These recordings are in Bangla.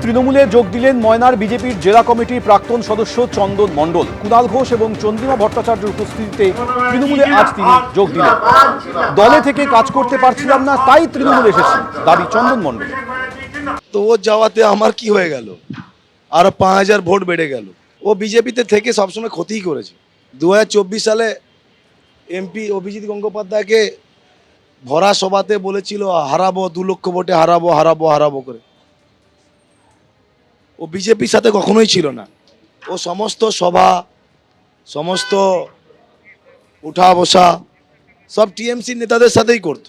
তৃণমূলে যোগ দিলেন ময়নার বিজেপির জেলা কমিটির প্রাক্তন সদস্য চন্দন মণ্ডল। কুণাল ঘোষ এবং চন্দ্রিমা ভট্টাচার্যের উপস্থিতিতে তৃণমূলে আজ তিনি যোগ দিলেন। দলে থেকে কাজ করতে পারছিলাম না, তাই তৃণমূলে এসেছি, দাবি চন্দন মণ্ডল। তো ও যাওয়াতে আমার কি হয়ে গেল, আরো 5000 ভোট বেড়ে গেল। ও বিজেপিতে থেকে সবসময় ক্ষতিই করেছে। 2024 সালে এমপি অভিজিৎ গঙ্গোপাধ্যায়কে ভরা সভাতে বলেছিল হারাবো, 2 লক্ষ ভোটে হারাবো হারাবো হারাবো করে। ও বিজেপির সাথে কখনোই ছিল না। ও সমস্ত সভা, সমস্ত উঠা বসা সব টিএমসি নেতাদের সাথেই করত।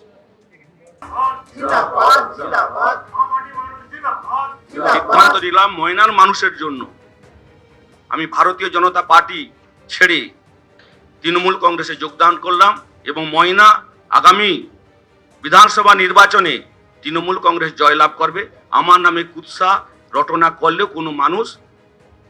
সিদ্ধান্ত দিলাম ময়নার মানুষের জন্য আমি ভারতীয় জনতা পার্টি ছেড়ে তৃণমূল কংগ্রেসে যোগদান করলাম এবং ময়না আগামী বিধানসভা নির্বাচনে তৃণমূল কংগ্রেস জয়লাভ করবে। আমার নামে কুৎসা রটনা করলেও কোনো মানুষ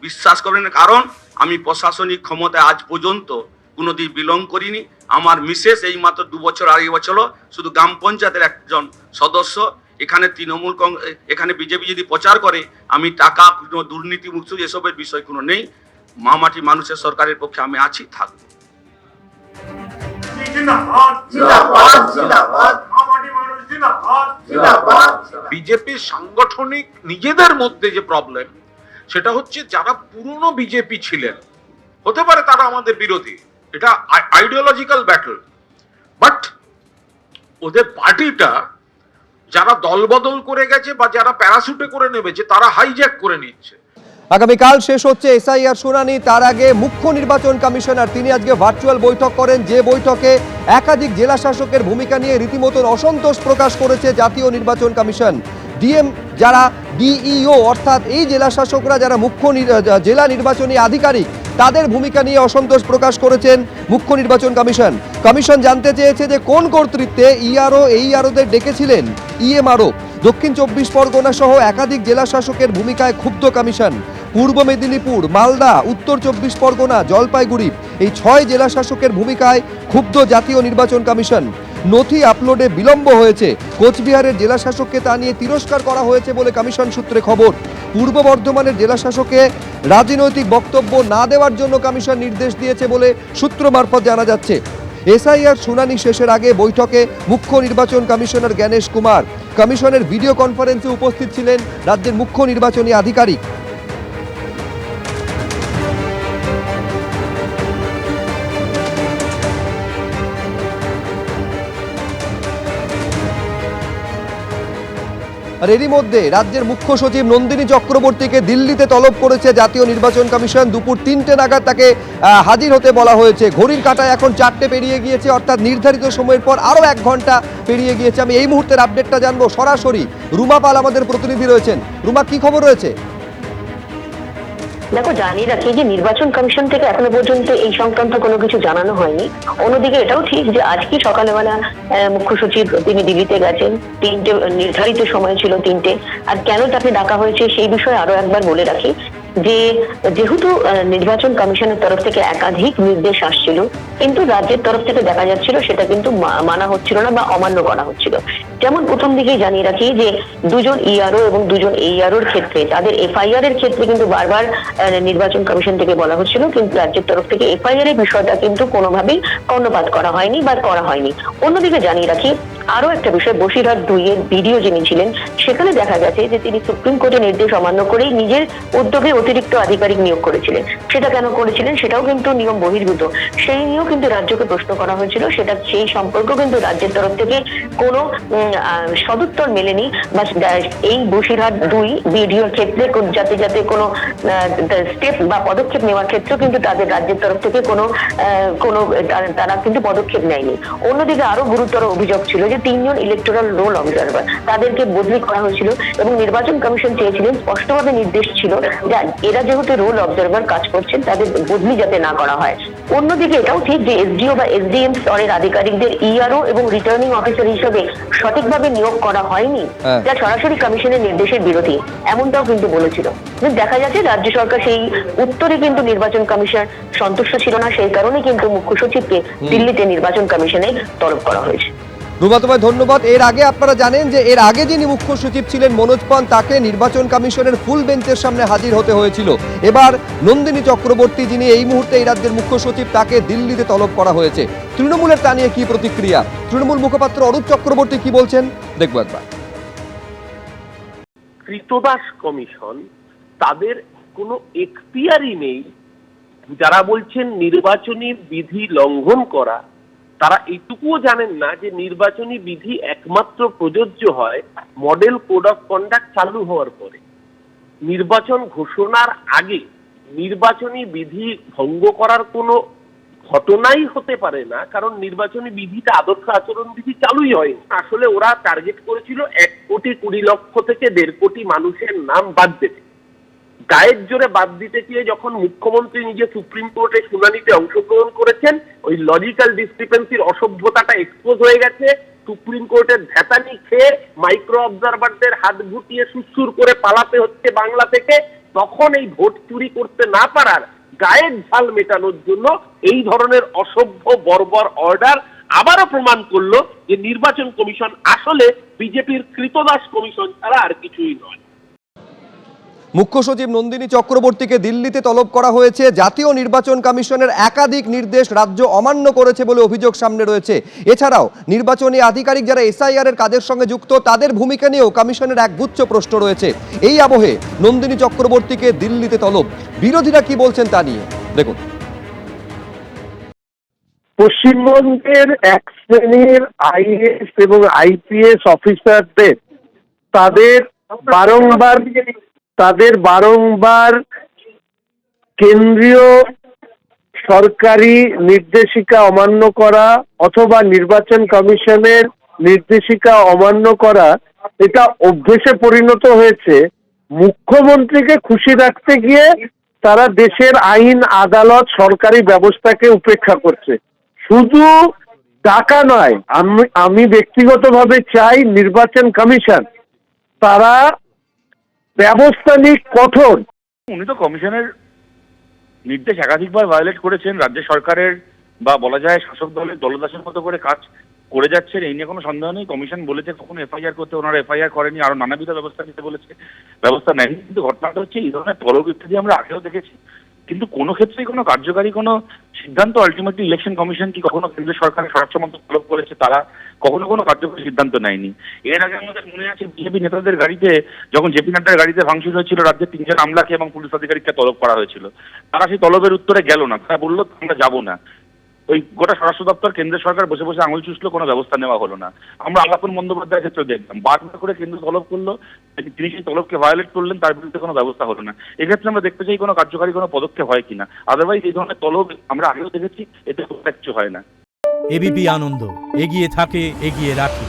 বিশ্বাস করবে না, কারণ আমি প্রশাসনিক ক্ষমতায় আজ পর্যন্ত কোনোদিন বিলং করিনি। আমার মিসেস এই মাত্র 2 বছর আড়াই বছর শুধু গ্রাম পঞ্চায়েতের একজন সদস্য। এখানে তৃণমূল কংগ্রেস, এখানে বিজেপি যদি প্রচার করে আমি টাকা দুর্নীতি মুক্ত এসবের বিষয় কোনো নেই। মামাটি মানুষের সরকারের পক্ষে আমি আছি, থাকবো। বিজেপির সাংগঠনিক নিজেদের মধ্যে যে প্রবলেম, সেটা হচ্ছে যারা পুরনো বিজেপি ছিলেন, হতে পারে তারা আমাদের বিরোধী, এটা আইডিওলজিক্যাল ব্যাটল, বাট ওদের পার্টিটা যারা দলবদল করে গেছে বা যারা প্যারাশুটে করে নেমেছে তারা হাইজ্যাক করে নিচ্ছে। আগামীকাল শেষ হচ্ছে এসআইআর শুনানি। তার আগে মুখ্য নির্বাচন কমিশনার তিনি আজকে ভার্চুয়াল বৈঠক করেন, যে বৈঠকে একাধিক জেলা শাসকের ভূমিকা নিয়ে রীতিমতন অসন্তোষ প্রকাশ করেছে জাতীয় নির্বাচন কমিশন। ডিএম যারা ডিইও অর্থাৎ এই জেলা শাসকরা যারা মুখ্য জেলা নির্বাচনী আধিকারিক, তাদের ভূমিকা নিয়ে অসন্তোষ প্রকাশ করেছেন মুখ্য নির্বাচন কমিশন। কমিশন জানতে চেয়েছে যে কোন কর্তৃত্বে ইআরও এইআরওদের ডেকেছিলেন ইএমআরও। দক্ষিণ 24 পরগনা সহ একাধিক জেলা শাসকের ভূমিকায় ক্ষুব্ধ কমিশন। পূর্ব মেদিনীপুর, মালদা, উত্তর 24 পরগনা, জলপাইগুড়ি এই 6 জেলা শাসকের ভূমিকায় ক্ষুব্ধ জাতীয় নির্বাচন কমিশন। নথি আপলোডে বিলম্ব হয়েছে, কোচবিহারের জেলা শাসককে তা নিয়ে তিরস্কার করা হয়েছে বলে কমিশন সূত্রে খবর। পূর্ব বর্ধমানের জেলা শাসককে রাজনৈতিক বক্তব্য না দেওয়ার জন্য কমিশন নির্দেশ দিয়েছে বলে সূত্র মারফত জানা যাচ্ছে। এসআইআর শুনানি শেষের আগে বৈঠকে মুখ্য নির্বাচন কমিশনার জ্ঞানেশ কুমার। কমিশনের ভিডিও কনফারেন্সে উপস্থিত ছিলেন রাজ্যের মুখ্য নির্বাচনী আধিকারিক। আর এরই মধ্যে রাজ্যের মুখ্য সচিব নন্দিনী চক্রবর্তীকে দিল্লিতে তলব করেছে জাতীয় নির্বাচন কমিশন। দুপুর 3টে নাগাদ তাকে হাজির হতে বলা হয়েছে। ঘড়ির কাঁটায় এখন 4টে পেরিয়ে গিয়েছে, অর্থাৎ নির্ধারিত সময়ের পর আরও 1 ঘন্টা পেরিয়ে গিয়েছে। আমি এই মুহূর্তের আপডেটটা জানবো সরাসরি। রুমা পাল আমাদের প্রতিনিধি রয়েছেন। রুমা, কি খবর রয়েছে? দেখো, জানিয়ে রাখি যে নির্বাচন কমিশন থেকে এখনো পর্যন্ত এই সংক্রান্ত কোনো কিছু জানানো হয়নি। অন্যদিকে এটাও ঠিক যে আজকে সকালবেলা মুখ্য সচিব তিনি দিল্লিতে গেছেন। 3টে নির্ধারিত সময় ছিল 3টে। আর কেন তাকে ডাকা হয়েছে সেই বিষয়ে আরো একবার বলে রাখি যে যেহেতু নির্বাচন কমিশনের তরফ থেকে একাধিক নির্দেশ আসছিল, কিন্তু রাজ্যের তরফ থেকে দেখা যাচ্ছিল সেটা কিন্তু মানা হচ্ছিল না বা অমান্য করা হচ্ছিল। যেমন প্রথম দিকেই জানিয়ে রাখি যে 2 জন ইআরও এবং 2 জন এইআরওর ক্ষেত্রে তাদের এফআইআর এর ক্ষেত্রে কিন্তু বারবার নির্বাচন কমিশন থেকে বলা হচ্ছিল, কিন্তু রাজ্যের তরফ থেকে এফআইআর এর বিষয়টা কিন্তু কোনোভাবেই কর্ণপাত করা হয়নি বা করা হয়নি। অন্যদিকে জানিয়ে রাখি আরো একটা বিষয়, বসিরহাট 2 এর ভিডিও যিনি ছিলেন, সেখানে দেখা গেছে যে তিনি সুপ্রিম কোর্টের নির্দেশ অমান্য করেই নিজের উদ্যোগে অতিরিক্ত আধিকারিক নিয়োগ করেছিলেন। সেটা কেন করেছিলেন সেটাও কিন্তু নিয়ম বহির্ভূত। সেই নিয়েও কিন্তু রাজ্যকে প্রশ্ন করা হয়েছিল। সেটা সেই সম্পর্ক কিন্তু রাজ্যের তরফ থেকে কোনো সদুত্তর মেলেনি। বা এই বসিরহাট 2 ভিডিওর ক্ষেত্রে যাতে কোনো স্টেপ বা পদক্ষেপ নেওয়ার ক্ষেত্রে কিন্তু তাদের রাজ্যের তরফ থেকে কোনো তারা কিন্তু পদক্ষেপ নেয়নি। অন্যদিকে আরো গুরুতর অভিযোগ ছিল যে 3 জন ইলেকটোরাল রোল অবজারভার তাদেরকে বদলি করা হয়েছিল এবং নির্বাচন কমিশন চেয়েছিলেন, স্পষ্টভাবে নির্দেশ ছিল যে এরা যেহেতু রোল অবজারভার কাজ করছেন তাদের বদলি যাতে না করা হয়। অন্যদিকে এটাও ঠিক যে এসডিও বা এসডিএম স্তরের আধিকারিকদের ইআরও এবং রিটার্নিং অফিসার হিসেবে সঠিকভাবে নিয়োগ করা হয়নি, যা সরাসরি কমিশনের নির্দেশের বিরোধী, এমনটাও কিন্তু বলেছিল। দেখা যাচ্ছে রাজ্য সরকার সেই উত্তরে কিন্তু নির্বাচন কমিশন সন্তুষ্ট ছিল না। সেই কারণে কিন্তু মুখ্য সচিবকে দিল্লিতে নির্বাচন কমিশনে তলব করা হয়েছে। রুমা তোমায় ধন্যবাদ। এর আগে আপনারা জানেন যে এর আগে যিনি মুখ্য সচিব ছিলেন মনোজ পান, তাকে নির্বাচন কমিশনের ফুল বেঞ্চের সামনে হাজির হতে হয়েছিল। এবার নন্দিনী চক্রবর্তী, যিনি এই মুহূর্তে এই রাজ্যের মুখ্য সচিব, তাকে দিল্লিতে তলব করা হয়েছে। তৃণমূলের তা নিয়ে কি প্রতিক্রিয়া, তৃণমূল মুখপাত্র অরূপ চক্রবর্তী কি বলছেন, দেখবো একবার। কৃতদাস কমিশন, তাদের কোনো এখতিয়ারই নেই। যারা বলছেন নির্বাচনী বিধি লঙ্ঘন করা, তারা এইটুকুও জানেন না যে নির্বাচনী বিধি একমাত্র প্রযোজ্য হয় মডেল কোড অফ কন্ডাক্ট চালু হওয়ার পরে। নির্বাচন ঘোষণার আগে নির্বাচনী বিধি ভঙ্গ করার কোনো ঘটনাই হতে পারে না, কারণ নির্বাচনী বিধিটা আদর্শ আচরণ বিধি চালুই হয়। আসলে ওরা টার্গেট করেছিল 1,20,00,000 থেকে 1.5 কোটি মানুষের নাম বাদ দিতে। গায়ের জোরে বাদ দিতে গিয়ে যখন মুখ্যমন্ত্রী নিজে সুপ্রিম কোর্টে শুনানিতে অংশগ্রহণ করেছেন, ওই লজিক্যাল ডিসক্রিপেন্সির অসভ্যতাটা এক্সপোজ হয়ে গেছে। সুপ্রিম কোর্টের ধ্যাতানি খেয়ে মাইক্রো অবজারভারদের হাত গুটিয়ে সুসুর করে পালাতে হচ্ছে বাংলা থেকে। তখন এই ভোট চুরি করতে না পারার গায়ের ঝাল মেটানোর জন্য এই ধরনের অসভ্য বর্বর অর্ডার আবারও প্রমাণ করলো যে নির্বাচন কমিশন আসলে বিজেপির কৃতদাস কমিশন ছাড়া আর কিছুই নয়। মুখ্য সচিব নন্দিনী চক্রবর্তীকে দিল্লিতে তলব করা হয়েছে। জাতীয় নির্বাচন কমিশনের একাধিক নির্দেশ রাজ্য অমান্য করেছে বলে অভিযোগ সামনে রয়েছে। এছাড়াও নির্বাচনী আধিকারিক যারা এসআইআর এর কাজের সঙ্গে যুক্ত, তাদের ভূমিকা নিয়েও কমিশনের একগুচ্ছ প্রশ্ন রয়েছে। এই আবহে নন্দিনী চক্রবর্তীকে দিল্লিতে তলব। বিরোধীরা কি বলছেন তা নিয়ে দেখুন। পশ্চিমবঙ্গের এক শ্রেণীর আইএএস এবং আইপিএস অফিসারদের তাদের বারংবার কেন্দ্রীয় সরকারি নির্দেশিকা অমান্য করা অথবা নির্বাচন কমিশনের নির্দেশিকা অমান্য করা, এটা অভ্যেসে পরিণত হয়েছে। মুখ্যমন্ত্রীকে খুশি রাখতে গিয়ে তারা দেশের আইন, আদালত, সরকারি ব্যবস্থাকে উপেক্ষা করছে। শুধু টাকা নয়, আমি ব্যক্তিগতভাবে চাই নির্বাচন কমিশন তারা ব্যবস্থা নিক কঠোর। উনি তো কমিশনের নির্দেশ একাধিকবার ভায়োলেট করেছেন, রাজ্য সরকারের বা বলা যায় শাসক দলের দলদাসের মতো করে কাজ করে যাচ্ছেন, এই নিয়ে কোনো সন্দেহ নেই। কমিশন বলেছে কখনো এফআইআর করতে, ওনারা এফআইআর করেনি, আরো নানাবিধ ব্যবস্থা নিতে বলেছে, ব্যবস্থা নেয়নি। কিন্তু ঘটনাটা হচ্ছে এই ধরনের তলব ইত্যাদি আমরা আগেও দেখেছি, কিন্তু কোনো ক্ষেত্রেই কোনো কার্যকারী কোনো সিদ্ধান্ত আলটিমেটলি ইলেকশন কমিশন কি কখনো কেন্দ্র সরকারের স্বরাষ্ট্র মন্ত্রক তলব করেছে, তারা কখনো কোনো কার্যকরী সিদ্ধান্ত নেয়নি। এর আগে আমাদের মনে আছে বিজেপি নেতাদের গাড়িতে, যখন জেপি নাড্ডার গাড়িতে ভাঙচুর হয়েছিল, রাজ্যের 3 জন আমলাকে এবং পুলিশ আধিকারিককে তলব করা হয়েছিল। তারা সেই তলবের উত্তরে গেল না, তারা বললো আমরা যাবো না। ওই গোটা স্বরাষ্ট্র দপ্তর, কেন্দ্র সরকার বসে বসে আঙুল চুষলো, কোনো ব্যবস্থা নেওয়া হলো না। আমরা আলাপন বন্দ্যোপাধ্যায়ের ক্ষেত্রে দেখলাম, বারবার করে কেন্দ্র তলব করলো, তিনি সেই তলবকে ভায়োলেট করলেন, তার বিরুদ্ধে কোনো ব্যবস্থা হলো না। এক্ষেত্রে আমরা দেখতে চাই কোনো কার্যকারী কোনো পদক্ষেপ হয় কিনা। আদারওয়াইজ এই ধরনের তলব আমরা আগেও দেখেছি, এতে খুব কিছু হয় না। এবিপি আনন্দ, এগিয়ে থাকে, এগিয়ে রাখে।